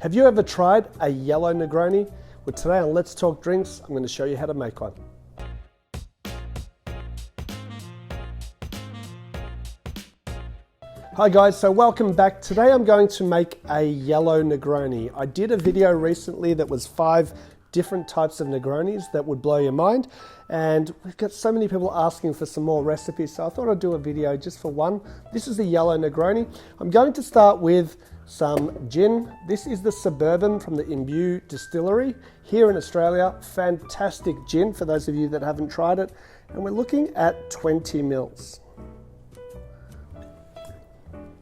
Have you ever tried a yellow Negroni? Well, today on Let's Talk Drinks, I'm going to show you how to make one. Hi guys, so welcome back. Today I'm going to make a yellow Negroni. I did a video recently that was 5 different types of Negronis that would blow your mind, and we've got so many people asking for some more recipes, so I thought I'd do a video just for one. This is the yellow Negroni. I'm going to start with some gin. This is the Suburban from the Imbue Distillery here in Australia. Fantastic gin for those of you that haven't tried it, and we're looking at 20 mils.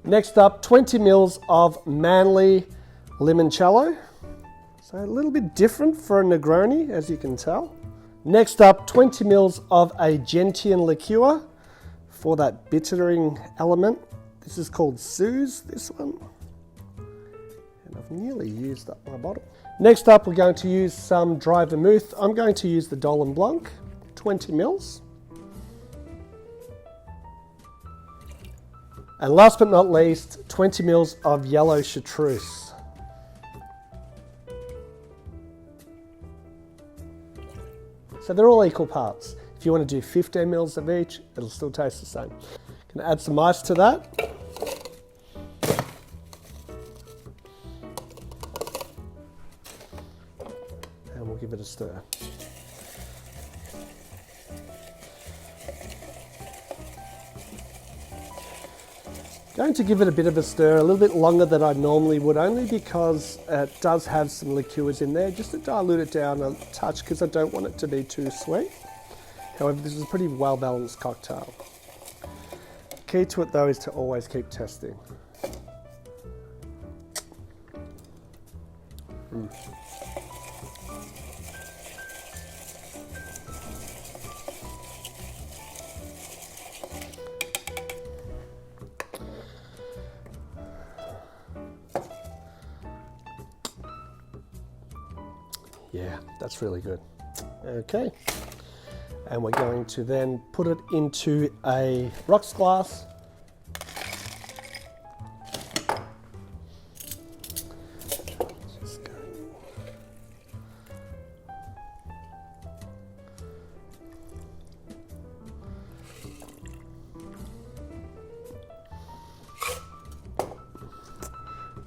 Next up, 20 mils of Manly Limoncello. So a little bit different for a Negroni, as you can tell. Next up, 20 mils of a gentian liqueur for that bittering element. This is called Suez, this one. And I've nearly used up my bottle. Next up, we're going to use some dry vermouth. I'm going to use the Blanc, 20 mils. And last but not least, 20 mils of yellow chartreuse. So they're all equal parts. If you want to do 15 mils of each, it'll still taste the same. Gonna add some ice to that. And we'll give it a stir. Going to give it a bit of a stir, a little bit longer than I normally would, only because it does have some liqueurs in there, just to dilute it down a touch because I don't want it to be too sweet. However, this is a pretty well balanced cocktail. Key to it though is to always keep testing. Yeah, that's really good. Okay, and we're going to then put it into a rocks glass.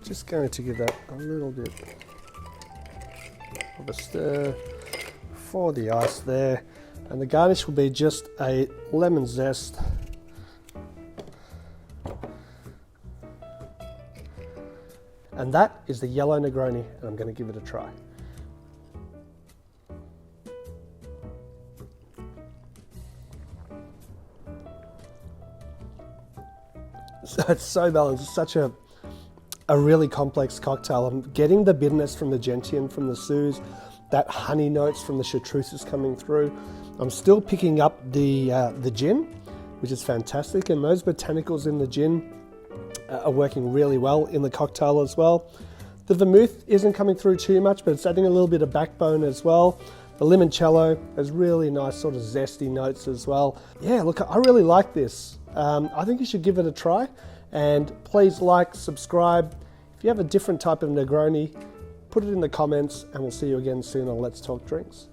Just going to give that a little bit of a stir for the ice there, and the garnish will be just a lemon zest. And that is the yellow Negroni, and I'm going to give it a try. So it's so balanced. It's such a really complex cocktail. I'm getting the bitterness from the gentian, from the Suez, that honey notes from the chartreuse is coming through. I'm still picking up the gin, which is fantastic, and those botanicals in the gin are working really well in the cocktail as well. The vermouth isn't coming through too much, but it's adding a little bit of backbone as well. The limoncello has really nice sort of zesty notes as well. Yeah, look, I really like this. I think you should give it a try. And please like, subscribe. If you have a different type of Negroni, put it in the comments, and we'll see you again soon on Let's Talk Drinks.